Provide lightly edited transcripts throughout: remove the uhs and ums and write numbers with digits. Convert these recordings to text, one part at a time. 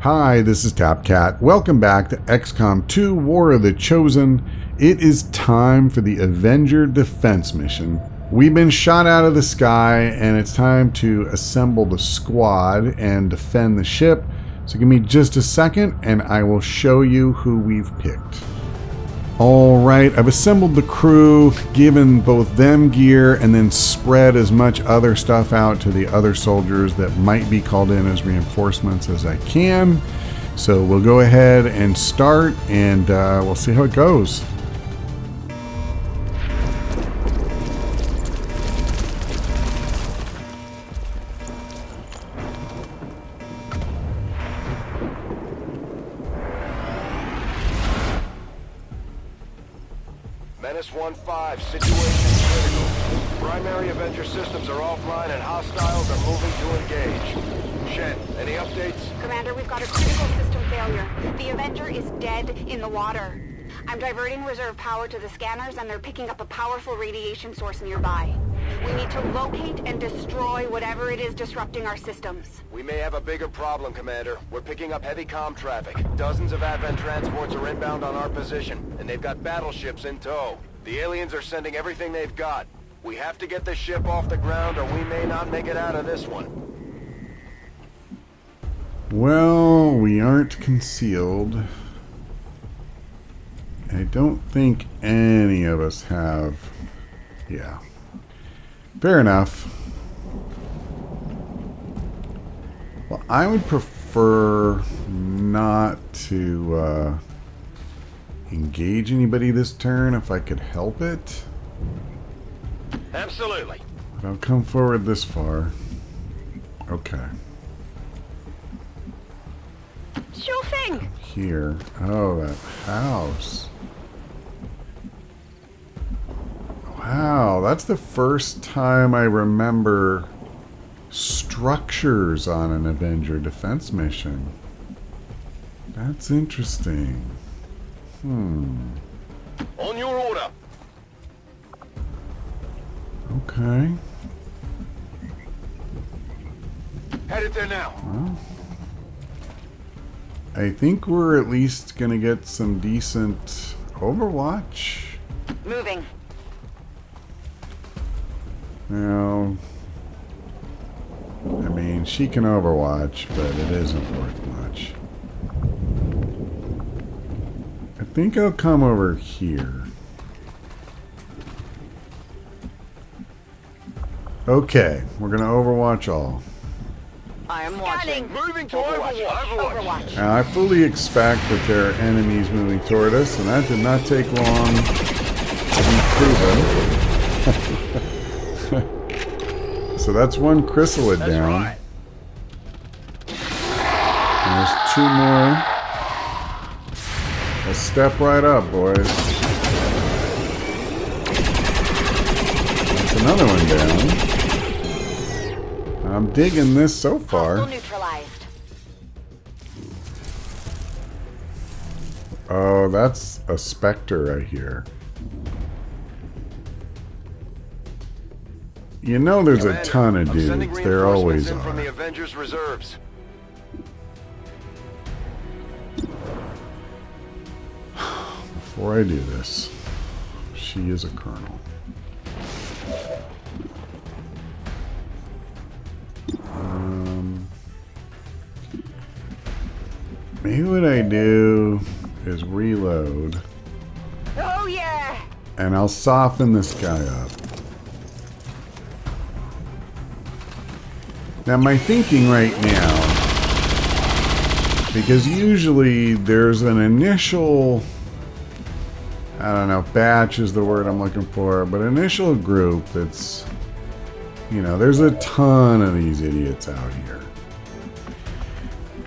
Hi, this is Tapcat. Welcome back to XCOM 2 War of the Chosen. It is time for the Avenger defense mission. We've been shot out of the sky and it's time to assemble the squad and defend the ship. So give me just a second and I will show you who we've picked. Alright, I've assembled the crew, given both them gear, and then spread as much other stuff out to the other soldiers that might be called in as reinforcements as I can. So we'll go ahead and start, and we'll see how it goes. Menace 1-5, situation critical. Primary Avenger systems are offline and hostiles are moving to engage. Shen, any updates? Commander, we've got a critical system failure. The Avenger is dead in the water. I'm diverting reserve power to the scanners and they're picking up a powerful radiation source nearby. We need to locate and destroy whatever it is disrupting our systems. We may have a bigger problem, Commander. We're picking up heavy comm traffic. Dozens of Advent transports are inbound on our position, and they've got battleships in tow. The aliens are sending everything they've got. We have to get the ship off the ground or we may not make it out of this one. Well, we aren't concealed. I don't think any of us have. Yeah. Fair enough. Well, I would prefer not to engage anybody this turn if I could help it. Absolutely. But I'll come forward this far. Okay. Sure thing! Here. Oh, that house. Wow, that's the first time I remember structures on an Avenger defense mission. That's interesting. On your order. Okay. Headed there now. Well, I think we're at least gonna get some decent Overwatch. Moving. Now, I mean, she can Overwatch, but it isn't worth much. I think I'll come over here. Okay, we're gonna Overwatch all. I am watching. Moving to Overwatch. Now, I fully expect that there are enemies moving toward us, and that did not take long to be proven. So that's one chrysalid down. Right. And there's two more. Let's step right up, boys. That's another one down. I'm digging this so far. Hostile neutralized. Oh, that's a Spectre right here. You know there's a ton of dudes. There always in from the are. Avengers reserves. Before I do this, she is a colonel. Maybe what I do is reload. Oh yeah! And I'll soften this guy up. Now my thinking right now, because usually there's an initial, I don't know, batch is the word I'm looking for, but initial group that's, you know, there's a ton of these idiots out here.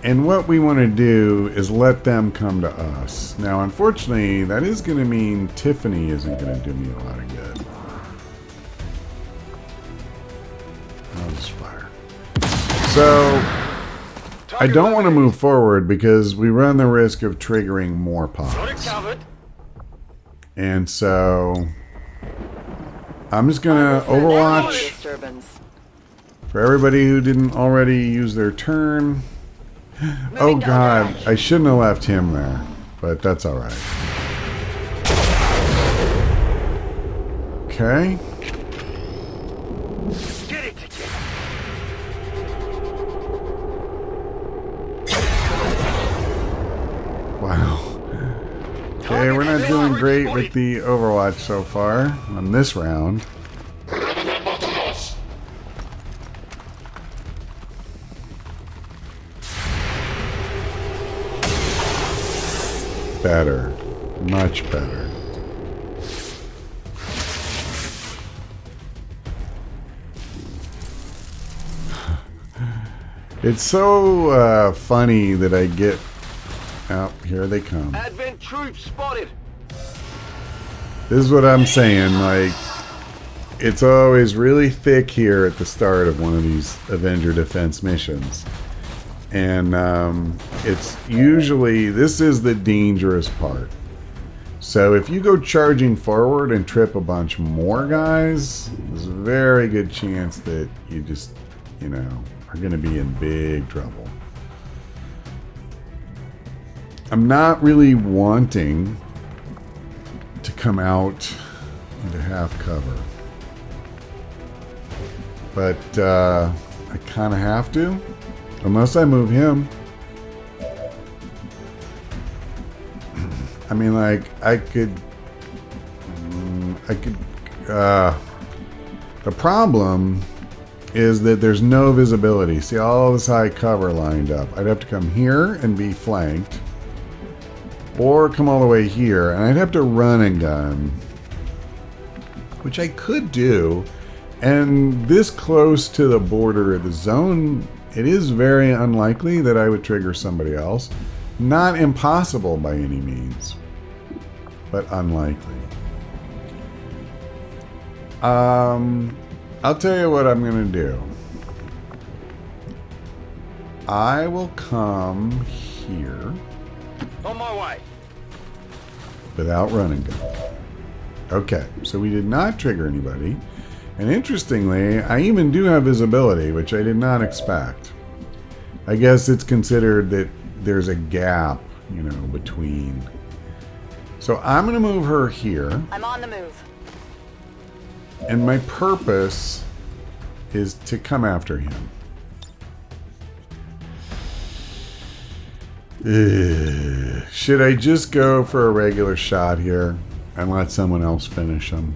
And what we want to do is let them come to us. Now, unfortunately, that is going to mean Tiffany isn't going to do me a lot of good. I'll just fire. So, I don't want to move forward because we run the risk of triggering more pods. And so, I'm just going to Overwatch. For everybody who didn't already use their turn, Oh god, I shouldn't have left him there, but that's alright. Okay. Get it together. Wow. Okay, we're not doing great with the Overwatch so far on this round. Better. Much better. It's so funny that I get... Oh, here they come. Advent troops spotted. This is what I'm saying, like, it's always really thick here at the start of one of these Avenger defense missions. And it's usually, this is the dangerous part. So if you go charging forward and trip a bunch more guys, there's a very good chance that you just, you know, are going to be in big trouble. I'm not really wanting to come out into half cover. But I kind of have to. Unless I move him. I mean, like, I could... the problem is that there's no visibility. See all this high cover lined up. I'd have to come here and be flanked. Or come all the way here. And I'd have to run and gun. Which I could do. And this close to the border of the zone... It is very unlikely that I would trigger somebody else. Not impossible by any means, but unlikely. I'll tell you what I'm going to do. I will come here. On my way. Without running gun. Okay, so we did not trigger anybody. And interestingly, I even do have visibility, which I did not expect. I guess it's considered that there's a gap, you know, between. So I'm going to move her here. I'm on the move. And my purpose is to come after him. Should I just go for a regular shot here and let someone else finish him?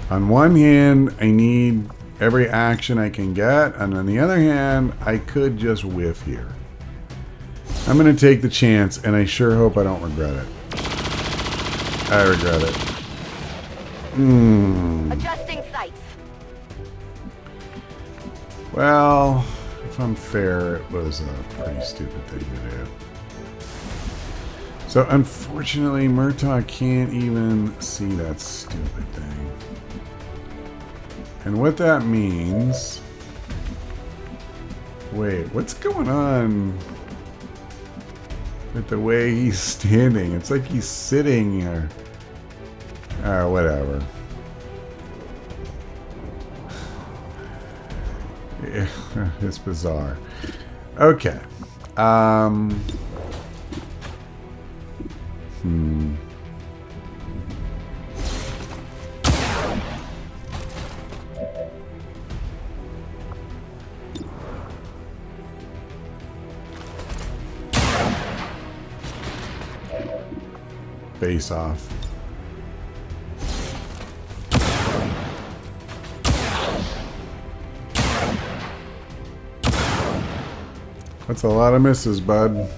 On one hand, I need every action I can get, and on the other hand, I could just whiff here. I'm going to take the chance, and I sure hope I don't regret it. I regret it. Adjusting sights. Well, if I'm fair, it was a pretty stupid thing to do. So unfortunately, Murtaugh can't even see that stupid thing. And what that means... Wait, what's going on with the way he's standing? It's like he's sitting here. Oh, whatever. Yeah, it's bizarre. Okay. Face off. That's a lot of misses, bud.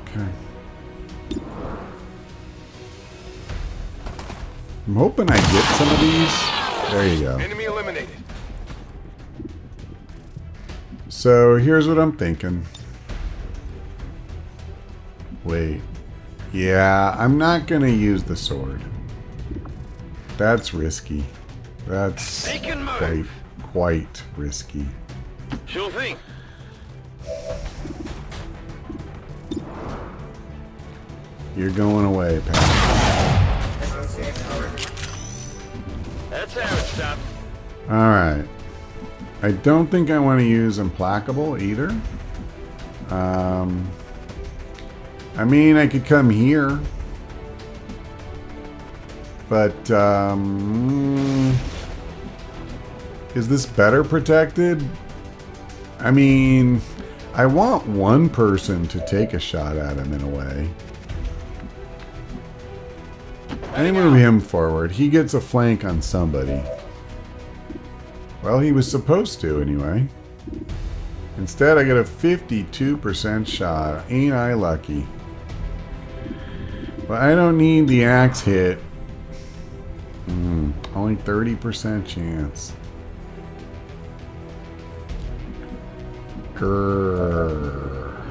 Okay. I'm hoping I get some of these. There you go. Enemy eliminated. So here's what I'm thinking. Wait. Yeah, I'm not gonna use the sword. That's risky. That's quite risky. Sure thing. You're going away, Pat. That's how it stops. Alright. I don't think I want to use Implacable either. I mean, I could come here. But, is this better protected? I mean, I want one person to take a shot at him in a way. I move him forward. He gets a flank on somebody. Well, he was supposed to anyway. Instead, I get a 52% shot. Ain't I lucky? But I don't need the axe hit. Only 30% chance. Grrr.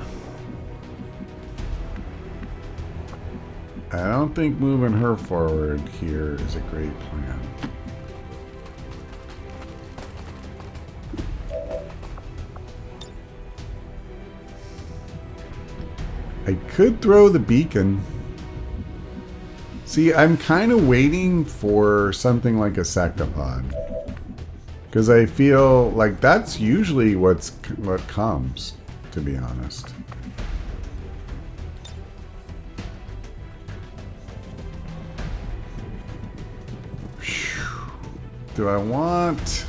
I don't think moving her forward here is a great plan. I could throw the beacon. See, I'm kind of waiting for something like a sectopod. Because I feel like that's usually what comes, to be honest. Do I want...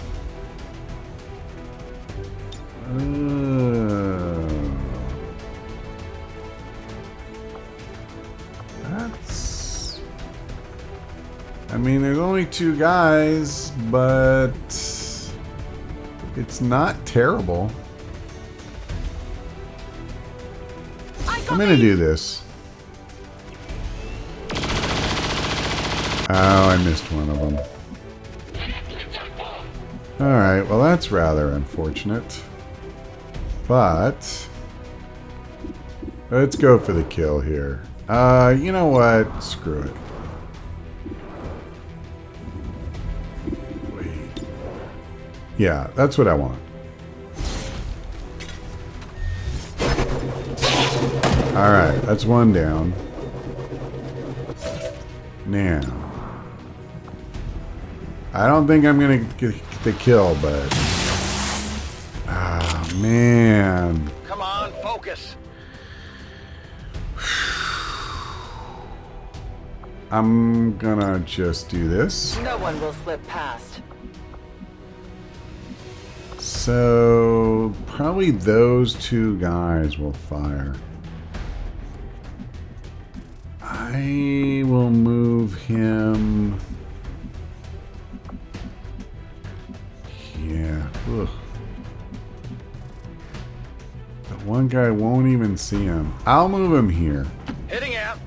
That's... I mean, there's only 2 guys, but... It's not terrible. I'm gonna do this. Oh, I missed one of them. Alright, well that's rather unfortunate. But... let's go for the kill here. You know what? Screw it. Wait. Yeah, that's what I want. Alright, that's one down. Now... I don't think I'm gonna get the kill, but... ah, man. Come on, focus. I'm gonna just do this. No one will slip past. So, probably those 2 guys will fire. I will move him... yeah. Ugh. That one guy won't even see him. I'll move him here. Hitting out.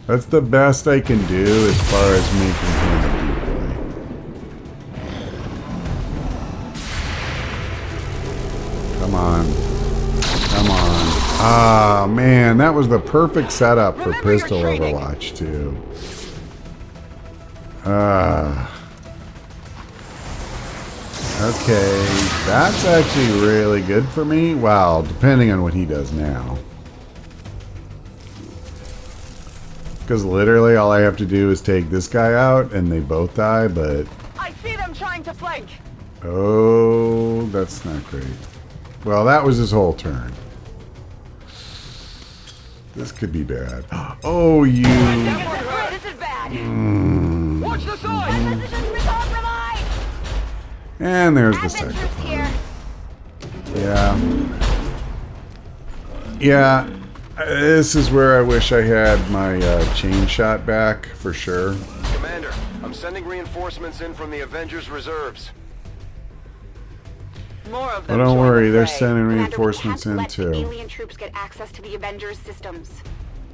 That's the best I can do as far as making him a decoy. Come on. Come on. Ah, man. That was the perfect setup for Pistol Overwatch, too. Okay, that's actually really good for me. Wow, depending on what he does now. Because literally all I have to do is take this guy out and they both die, but... I see them trying to flank. oh, that's not great. Well, that was his whole turn. This could be bad. Oh, you... This is bad. Watch the side. And there's the second one. Yeah. Yeah. This is where I wish I had my chain shot back, for sure. Commander, I'm sending reinforcements in from the Avengers reserves. More of Well, them. don't join worry, the they're fray. sending Commander, reinforcements we in can't let the too. alien troops get access to the Avengers systems.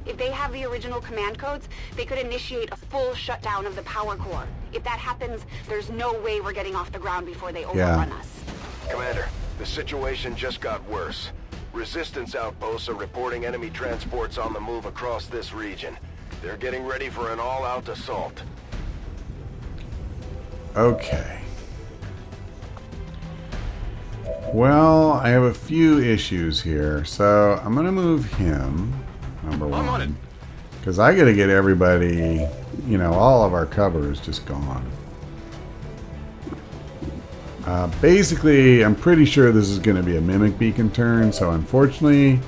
If they have the original command codes, they could initiate a full shutdown of the power core. If that happens, there's no way we're getting off the ground before they overrun us. Commander, the situation just got worse. Resistance outposts are reporting enemy transports on the move across this region. They're getting ready for an all-out assault. Okay. Well, I have a few issues here, so I'm gonna move him, number I'm on it. one, because I gotta get everybody, you know, all of our cover is just gone. Basically, I'm pretty sure this is going to be a mimic beacon turn, so unfortunately,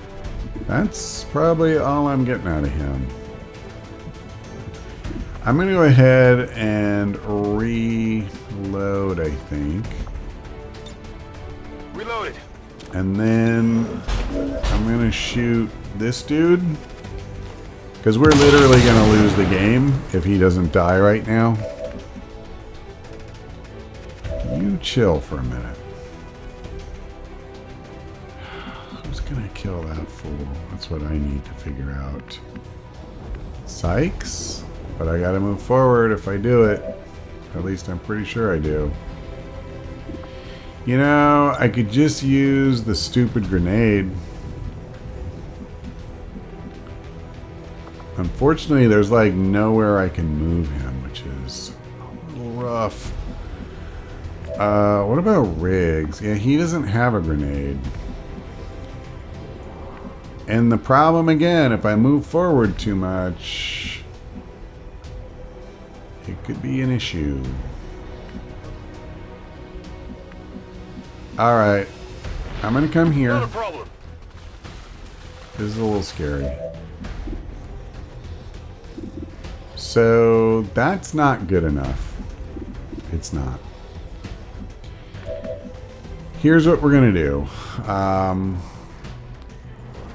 that's probably all I'm getting out of him. I'm going to go ahead and reload, I think. Reloaded. And then I'm going to shoot this dude. Because we're literally going to lose the game if he doesn't die right now. You chill for a minute. Who's gonna kill that fool? That's what I need to figure out. Sykes? But I gotta move forward if I do it. At least I'm pretty sure I do. You know, I could just use the stupid grenade. Unfortunately, there's like nowhere I can move him, which is a little rough. What about Riggs? Yeah, he doesn't have a grenade. And the problem again, if I move forward too much, it could be an issue. Alright. I'm gonna come here. Not a problem. This is a little scary. So, that's not good enough. It's not. Here's what we're gonna do.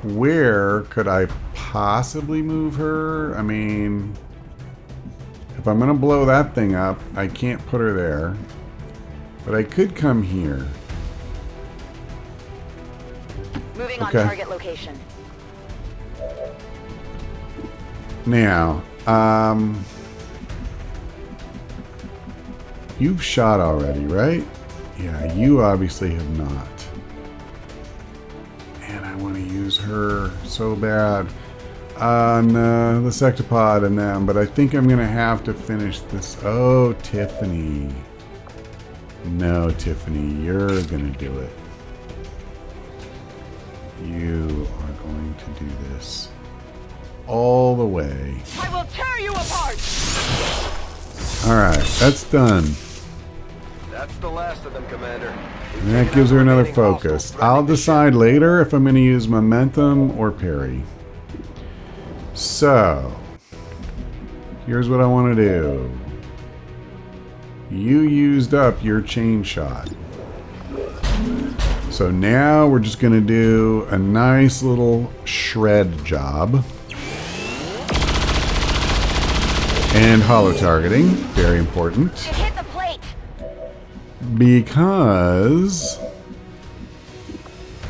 Where could I possibly move her? I mean, if I'm gonna blow that thing up, I can't put her there. But I could come here. Moving on Okay. target location. Now, you've shot already, right? Yeah, you obviously have not. And I want to use her so bad on the sectopod and them, but I think I'm going to have to finish this. Oh, Tiffany. No, Tiffany, you're going to do it. You are going to do this all the way. I will tear you apart! Alright, that's done. That's the last of them, Commander. And that gives her another focus. I'll decide later if I'm going to use momentum or parry. So, here's what I want to do. You used up your chain shot. So now we're just going to do a nice little shred job. And hollow targeting, very important. It hit the plate. Because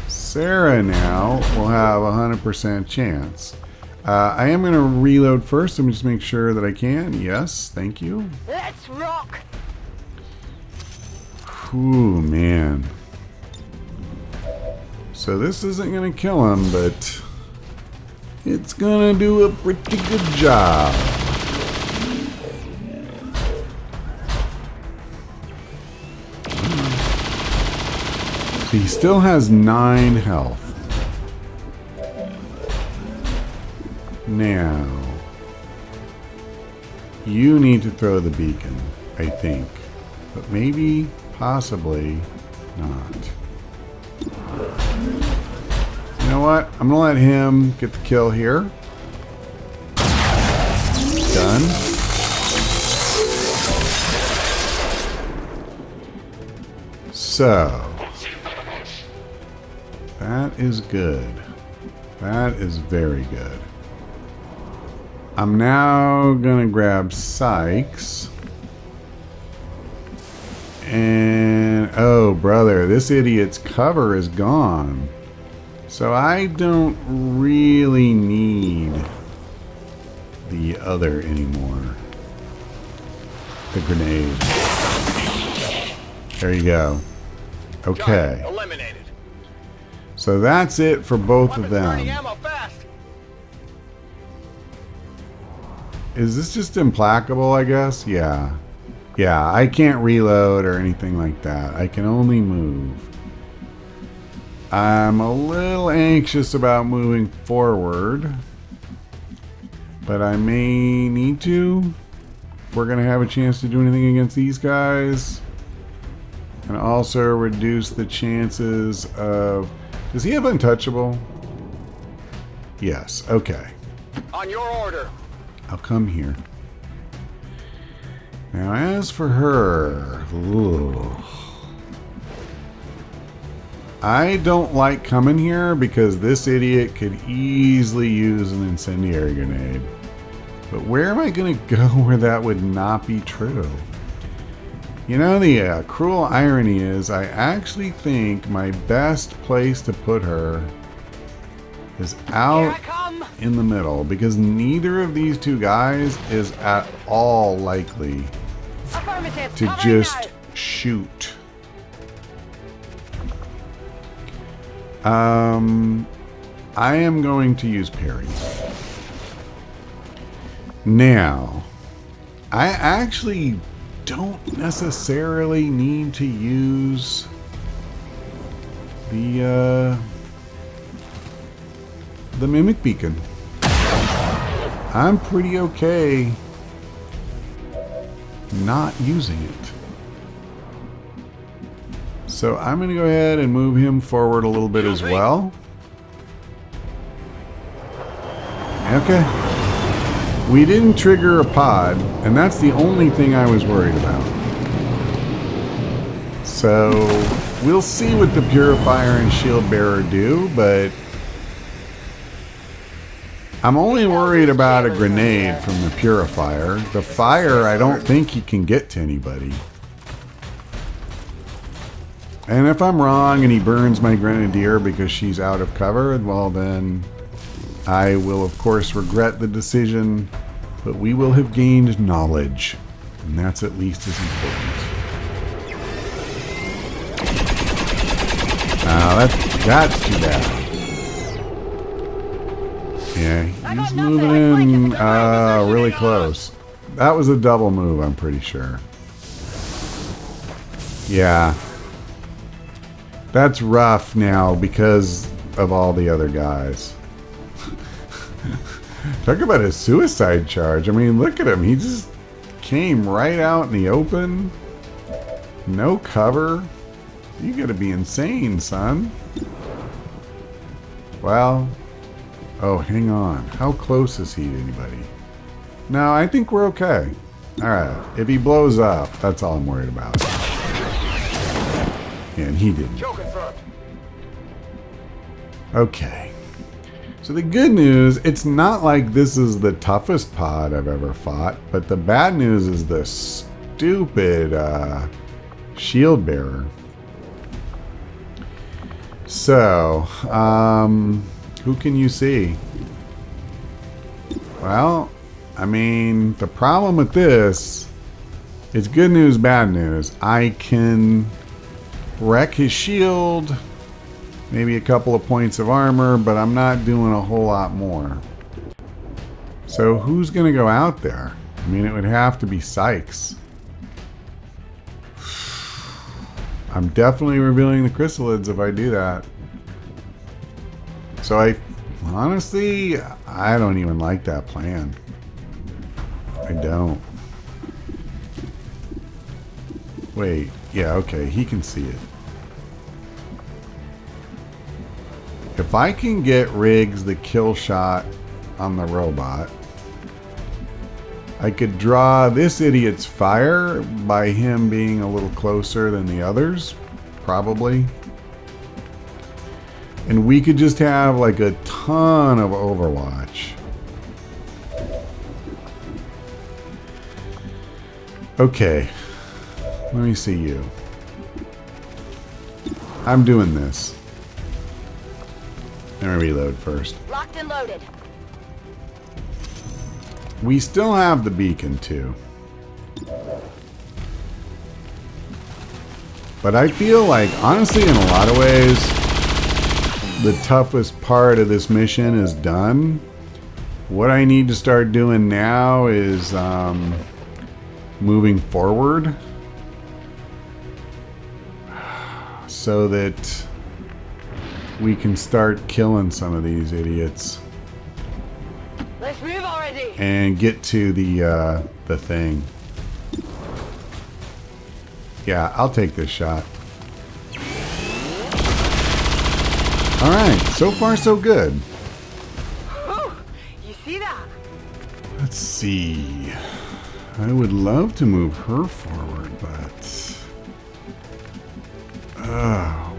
Sarah now will have a 100% chance. I am going to reload first. Let me just make sure that I can. Yes, thank you. Let's rock. Ooh, man. So this isn't going to kill him, but it's going to do a pretty good job. He still has 9 health. Now, you need to throw the beacon, I think. But maybe, possibly not. You know what? I'm going to let him get the kill here. Done. So, that is good. That is very good. I'm now gonna grab Sykes. And, oh brother, this idiot's cover is gone. So I don't really need the other anymore. The grenade. There you go. Okay. Eliminated. So that's it for both of Burning them. ammo fast. Is this just implacable, I guess? Yeah. Yeah, I can't reload or anything like that. I can only move. I'm a little anxious about moving forward. But I may need to. If we're going to have a chance to do anything against these guys. Can also reduce the chances of... Does he have untouchable? Yes, okay. On your order. I'll come here. Now, as for her... Ooh. I don't like coming here because this idiot could easily use an incendiary grenade. But where am I going to go where that would not be true? You know, the cruel irony is I actually think my best place to put her is out in the middle because neither of these two guys is at all likely to just shoot. I am going to use parries. Now, I actually don't necessarily need to use the mimic beacon. I'm pretty okay not using it. So I'm going to go ahead and move him forward a little bit as well. Okay. We didn't trigger a pod, and that's the only thing I was worried about. So we'll see what the Purifier and Shield Bearer do, but I'm only worried about a grenade from the Purifier. The fire, I don't think he can get to anybody. And if I'm wrong and he burns my Grenadier because she's out of cover, well then I will of course regret the decision, but we will have gained knowledge, and that's at least as important. That's too bad. Yeah, he's moving in really close. That was a double move, I'm pretty sure. Yeah. That's rough now because of all the other guys. Talk about a suicide charge. I mean, look at him. He just came right out in the open. No cover. You gotta be insane, son. Well, oh, hang on. How close is he to anybody? No, I think we're okay. Alright, if he blows up, that's all I'm worried about. And he didn't. Okay. So the good news, it's not like this is the toughest pod I've ever fought, but the bad news is the stupid shield bearer. So, who can you see? Well, I mean, the problem with this is good news, bad news. I can wreck his shield, maybe a couple of points of armor, but I'm not doing a whole lot more. So who's going to go out there? I mean, it would have to be Sykes. I'm definitely revealing the chrysalids if I do that. So honestly, I don't even like that plan. I don't. Wait, yeah, okay, he can see it. If I can get Riggs the kill shot on the robot, I could draw this idiot's fire by him being a little closer than the others, probably. And we could just have like a ton of Overwatch. Okay, let me see you. I'm doing this. Let me reload first. Locked and loaded. We still have the beacon too. But I feel like, honestly, in a lot of ways, the toughest part of this mission is done. What I need to start doing now is moving forward so that we can start killing some of these idiots. Let's move already. And get to the thing. Yeah, I'll take this shot. Alright, so far so good. Whew, you see that? Let's see. I would love to move her forward, but...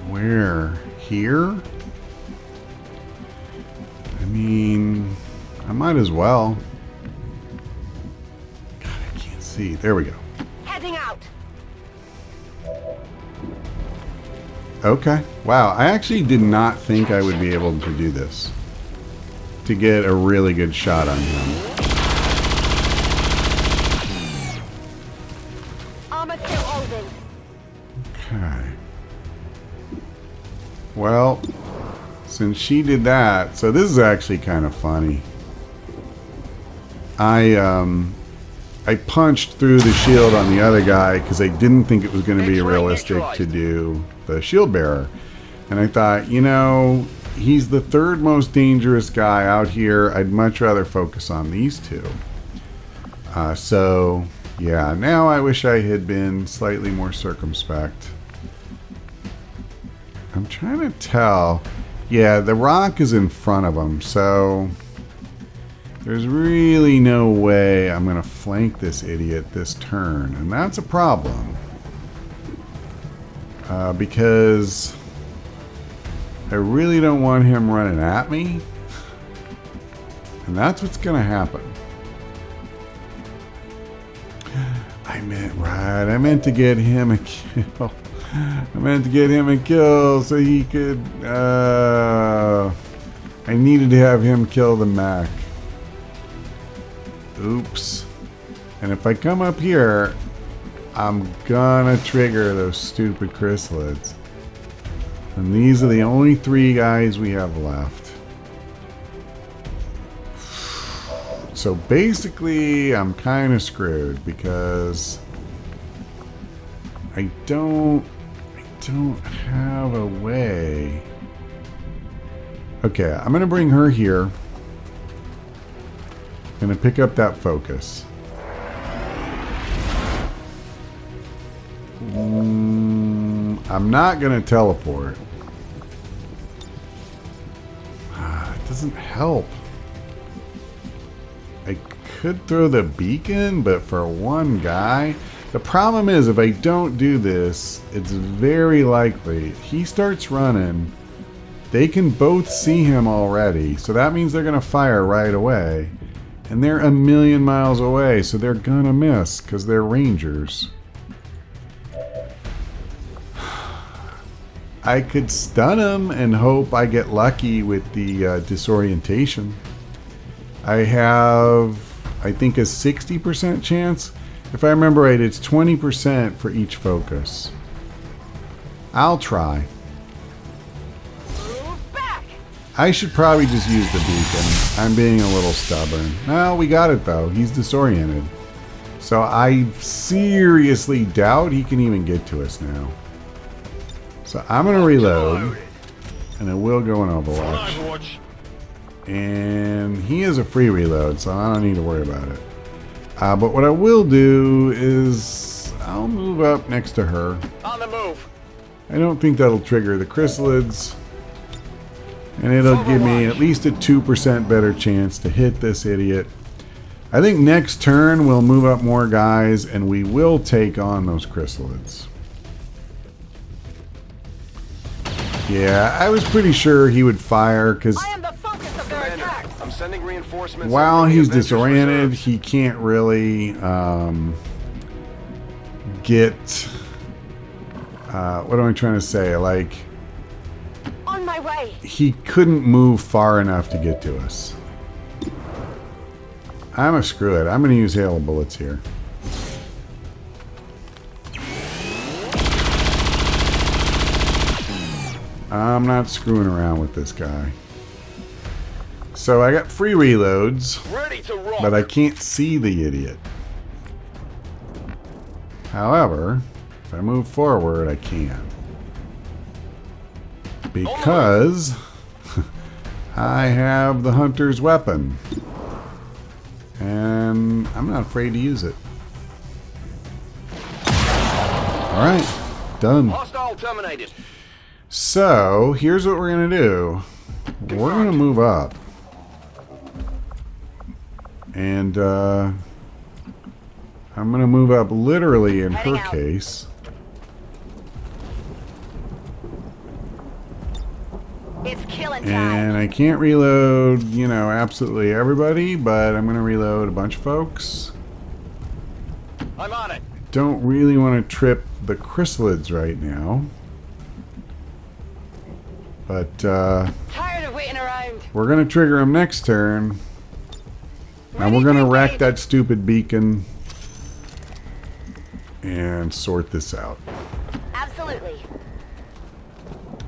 where? Here? I mean, I might as well. God, I can't see. There we go. Heading out. Okay. Wow, I actually did not think I would be able to do this. To get a really good shot on him. Armor still holding. Okay. Well, since she did that, so this is actually kind of funny. I punched through the shield on the other guy because I didn't think it was going to be realistic to do the shield bearer. And I thought, you know, he's the third most dangerous guy out here. I'd much rather focus on these two. So, yeah, now I wish I had been slightly more circumspect. I'm trying to tell. Yeah, the rock is in front of him, so there's really no way I'm going to flank this idiot this turn. And that's a problem. Because I really don't want him running at me. And that's what's going to happen. I meant to get him a kill. I meant to get him a kill so he could... I needed to have him kill the mech. Oops. And if I come up here, I'm gonna trigger those stupid chrysalids. And these are the only 3 guys we have left. So basically, I'm kind of screwed because I don't have a way. Okay, I'm gonna bring her here. Gonna pick up that focus. I'm not gonna teleport. That doesn't help. I could throw the beacon, but for one guy. The problem is, if I don't do this, it's very likely he starts running. They can both see him already, so that means they're gonna fire right away. And they're a million miles away, so they're gonna miss because they're rangers. I could stun him and hope I get lucky with the disorientation. I have, I think, a 60% chance. If I remember right, it's 20% for each focus. I'll try. I should probably just use the beacon. I'm being a little stubborn. No, we got it though. He's disoriented. So I seriously doubt he can even get to us now. So I'm going to reload. And it will go in Overwatch. And he is a free reload, so I don't need to worry about it. But what I will do is I'll move up next to her. On the move. I don't think that'll trigger the chrysalids. And it'll give me at least a 2% better chance to hit this idiot. I think next turn we'll move up more guys and we will take on those chrysalids. Yeah, I was pretty sure he would fire because I'm sending reinforcements. While he's disoriented, he can't really get... what am I trying to say? Like... On my way. He couldn't move far enough to get to us. I'm gonna screw it. I'm going to use hail of bullets here. I'm not screwing around with this guy. So I got free reloads, but I can't see the idiot. However, if I move forward, I can. Because I have the hunter's weapon. And I'm not afraid to use it. Alright, done. Hostile terminated. So, here's what we're going to do. We're going to move up. And, I'm going to move up literally in her case. It's killing time. And I can't reload, you know, absolutely everybody, but I'm going to reload a bunch of folks. I'm on it. Don't really want to trip the chrysalids right now. But, Tired of waiting around. we're going to trigger them next turn. And we're going to wreck that stupid beacon. And sort this out. Absolutely.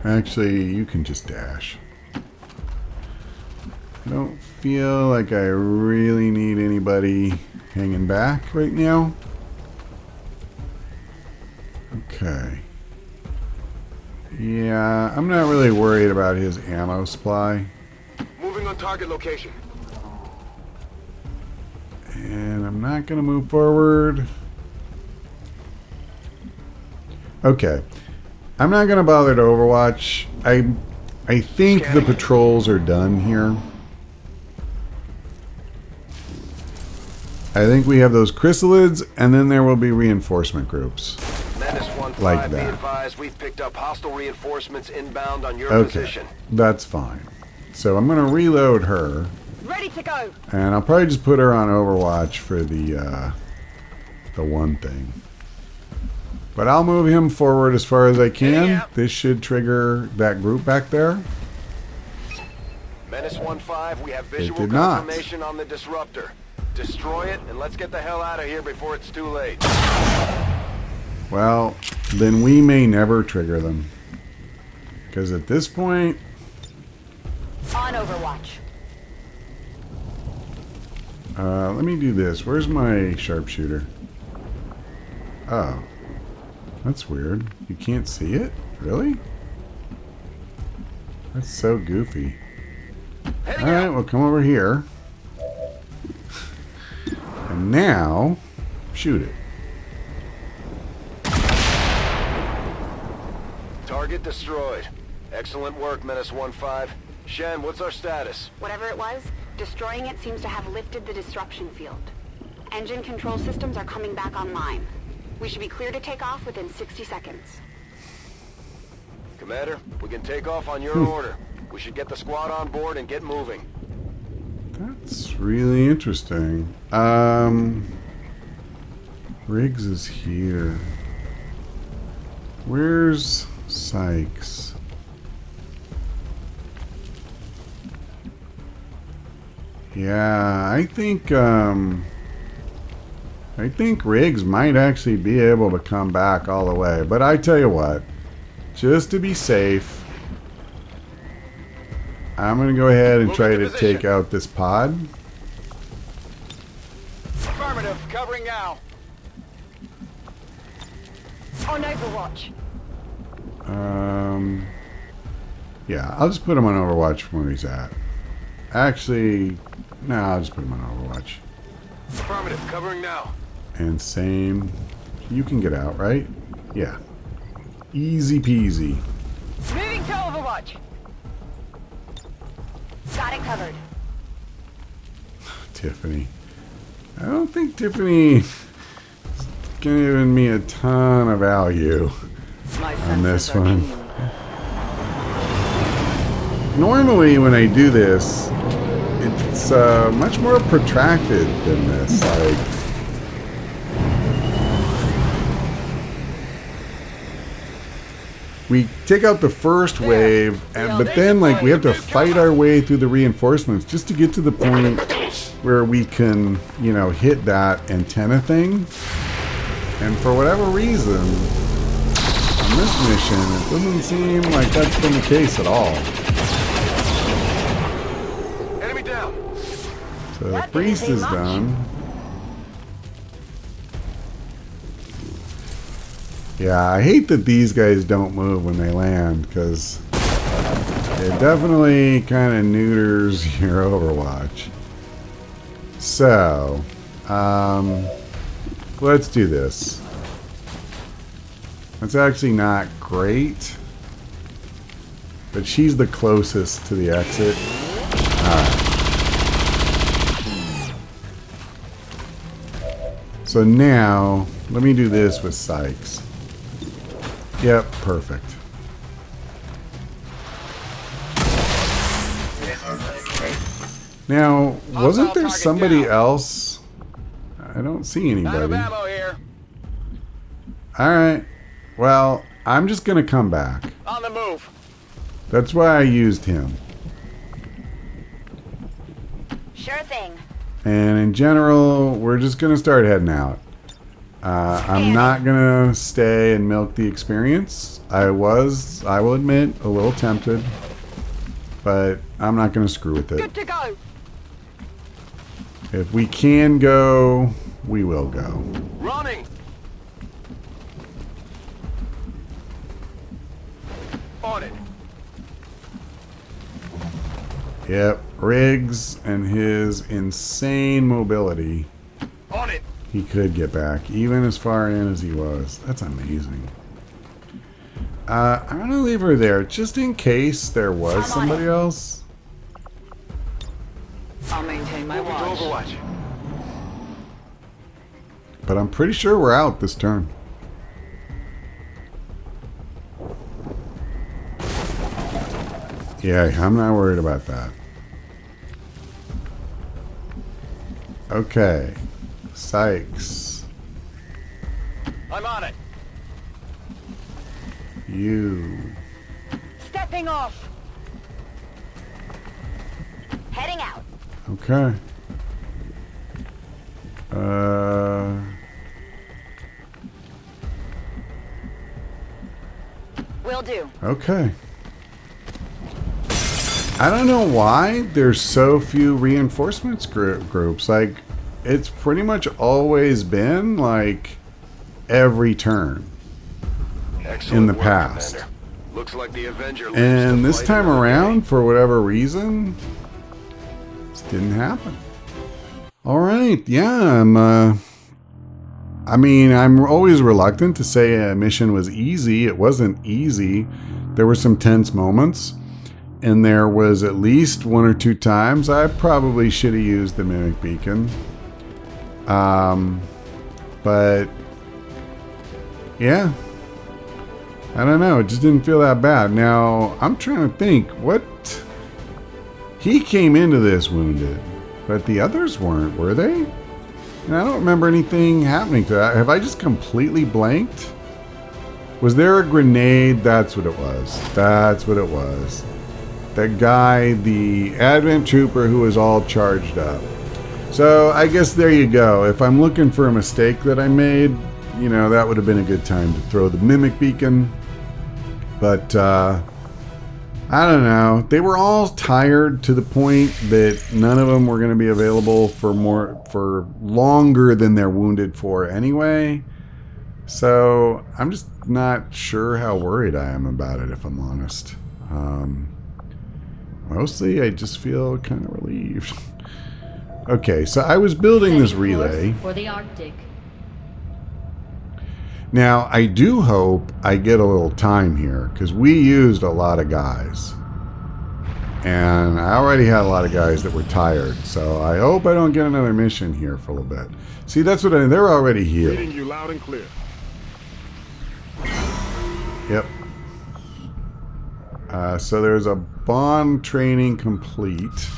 Actually, you can just dash. I don't feel like I really need anybody hanging back right now. Okay. Yeah, I'm not really worried about his ammo supply. Moving on target location. And I'm not going to move forward. Okay. I'm not going to bother to overwatch. I think the patrols are done here. I think we have those chrysalids, and then there will be reinforcement groups. Menace 1-5, Like be that. advised, we've picked up hostile reinforcements inbound on your Okay, position. that's fine. So I'm going to reload her, Ready to go. and I'll probably just put her on Overwatch for the one thing. But I'll move him forward as far as I can. Yeah. This should trigger that group back there. Menace 1-5, we have visual did not. confirmation on the disruptor. Destroy it, and let's get the hell out of here before it's too late. Well, then we may never trigger them. Because at this point, On Overwatch. let me do this. Where's my sharpshooter? Oh. That's weird. You can't see it? Really? That's so goofy. Heading Alright, out. well come over here. And now, shoot it. Target destroyed. Excellent work, Menace 1-5. Shen, what's our status? Whatever it was, destroying it seems to have lifted the disruption field. Engine control systems are coming back online. We should be clear to take off within 60 seconds. Commander, we can take off on your order. We should get the squad on board and get moving. That's really interesting. Riggs is here. Where's Sykes? Yeah, I think Riggs might actually be able to come back all the way. But I tell you what, just to be safe, I'm going to go ahead and try to take out this pod. Affirmative, covering now. On Overwatch. Yeah, I'll just put him on Overwatch from where he's at. Actually, no, I'll just put him on Overwatch. Affirmative, covering now. And same. You can get out, right? Yeah. Easy peasy. Moving to Overwatch. Got it covered. Tiffany. I don't think Tiffany is giving me a ton of value on this one. Normally when I do this, it's much more protracted than this. Like, we take out the first wave, but then like we have to fight our way through the reinforcements just to get to the point where we can, you know, hit that antenna thing. And for whatever reason, on this mission, it doesn't seem like that's been the case at all. Enemy down. So the priest is done. Yeah, I hate that these guys don't move when they land, because it definitely kind of neuters your Overwatch. So, let's do this. That's actually not great. But she's the closest to the exit. Alright. So now, let me do this with Sykes. Yep, perfect. Now, wasn't there somebody else? I don't see anybody. Alright. Well, I'm just going to come back. On the move. That's why I used him. Sure thing. And in general, we're just going to start heading out. I'm not going to stay and milk the experience. I will admit, a little tempted. But I'm not going to screw with it. Good to go. If we can go, we will go. Running. On it. Yep, Riggs and his insane mobility. On it. He could get back, even as far in as he was. That's amazing. I'm going to leave her there, just in case there was somebody else. I'll maintain my Moving to watch. Overwatch. But I'm pretty sure we're out this turn. Yeah, I'm not worried about that. Okay. Sykes. I'm on it. You. Stepping off. Heading out. Okay. Will do. Okay. I don't know why there's so few reinforcements groups. Like, it's pretty much always been like every turn Excellent in the work, past. Commander. Looks like the Avenger lives And to this fight time another around, day. for whatever reason, this didn't happen. All right, yeah, I'm always reluctant to say a mission was easy. It wasn't easy. There were some tense moments, and there was at least one or two times I probably should have used the Mimic Beacon. But yeah, I don't know. It just didn't feel that bad. Now, I'm trying to think. He came into this wounded, but the others weren't, were they? And I don't remember anything happening to that. Have I just completely blanked? Was there a grenade? That's what it was. That's what it was. That guy, the Advent Trooper who was all charged up. So I guess there you go. If I'm looking for a mistake that I made, you know, that would have been a good time to throw the Mimic Beacon. But, I don't know. They were all tired to the point that none of them were going to be available for longer than they're wounded for anyway. So I'm just not sure how worried I am about it, if I'm honest. Mostly I just feel kind of relieved. Okay, so I was building this relay. For the Arctic. Now, I do hope I get a little time here, because we used a lot of guys. And I already had a lot of guys that were tired, so I hope I don't get another mission here for a little bit. See, that's what they're already here. Reading you loud and clear. Yep. So there's a bond training complete.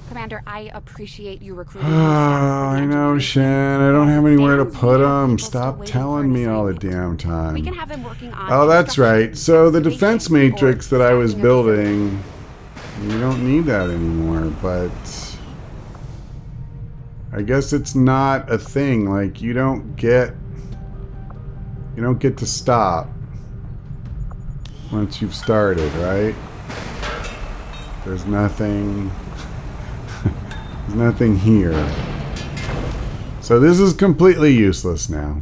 Commander, I appreciate you recruiting. I know, Shen. I don't have anywhere to put them. Stop telling me all the damn time. We can have him working on. Oh, that's right. So the defense matrix that I was building, you don't need that anymore, but I guess it's not a thing. Like, you don't get to stop once you've started, right? There's nothing there's nothing here. So this is completely useless now.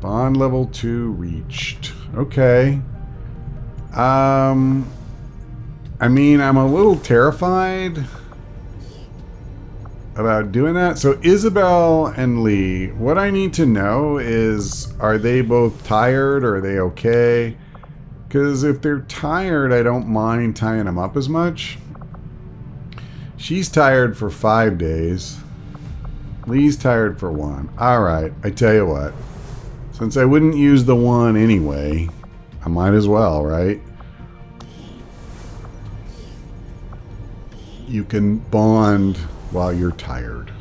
Bond level 2 reached. Okay. I mean, I'm a little terrified about doing that. So Isabel and Lee, what I need to know is, are they both tired or are they okay? Because if they're tired, I don't mind tying them up as much. She's tired for 5 days. Lee's tired for 1. Alright, I tell you what. Since I wouldn't use the 1 anyway, I might as well, right? You can bond while you're tired.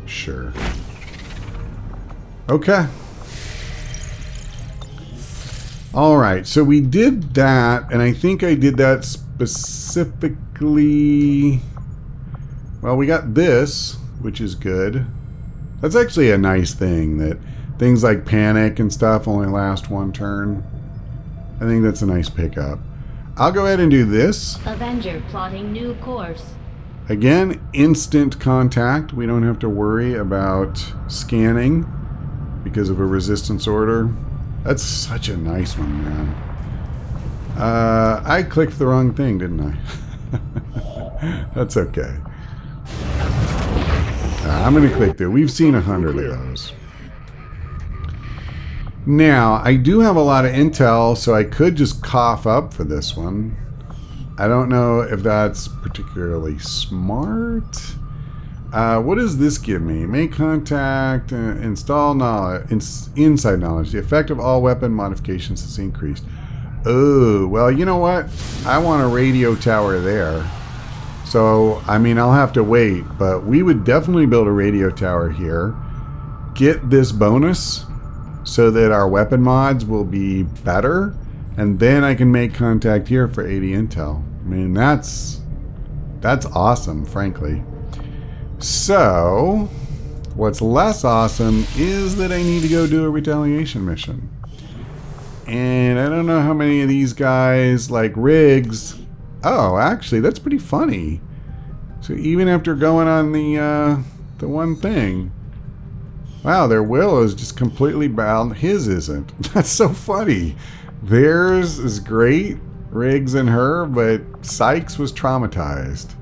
Sure. Okay. Alright, so we did that, and I think I did that specifically... Well, we got this, which is good. That's actually a nice thing, that things like panic and stuff only last 1 turn. I think that's a nice pickup. I'll go ahead and do this. Avenger plotting new course. Again, instant contact. We don't have to worry about scanning because of a resistance order. That's such a nice one, man. I clicked the wrong thing, didn't I? That's okay. I'm going to click there. We've seen 100 of those. Now, I do have a lot of intel, so I could just cough up for this one. I don't know if that's particularly smart. What does this give me? Make contact, install knowledge, inside knowledge. The effect of all weapon modifications is increased. Oh, well, you know what? I want a radio tower there. So, I mean, I'll have to wait, but we would definitely build a radio tower here. Get this bonus so that our weapon mods will be better, and then I can make contact here for 80 intel. I mean, that's awesome, frankly. So, what's less awesome is that I need to go do a retaliation mission. And I don't know how many of these guys like Riggs. Oh, actually, that's pretty funny. So even after going on the one thing, wow, their will is just completely bound. His isn't. That's so funny. Theirs is great, Riggs and her, but Sykes was traumatized.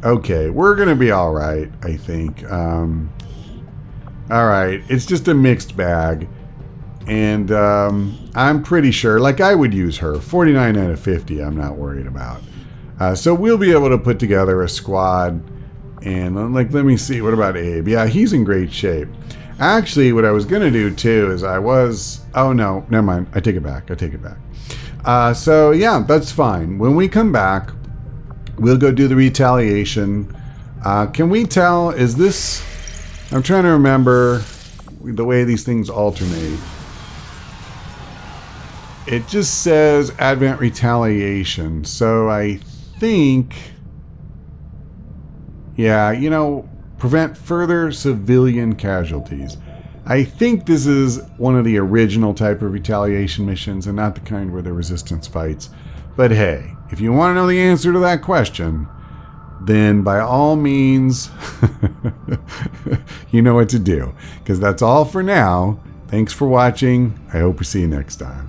Okay, we're going to be all right, I think. All right, it's just a mixed bag. And I'm pretty sure, like, I would use her. 49 out of 50, I'm not worried about. So we'll be able to put together a squad. And, like, let me see. What about Abe? Yeah, he's in great shape. Actually, what I was going to do, too, is oh, no, never mind. I take it back. So, yeah, that's fine. When we come back, we'll go do the retaliation. Can we tell, is this... I'm trying to remember the way these things alternate. It just says Advent Retaliation. So I think... Yeah, you know, prevent further civilian casualties. I think this is one of the original type of retaliation missions and not the kind where the resistance fights. But hey, if you want to know the answer to that question, then by all means, you know what to do. Because that's all for now. Thanks for watching. I hope we see you next time.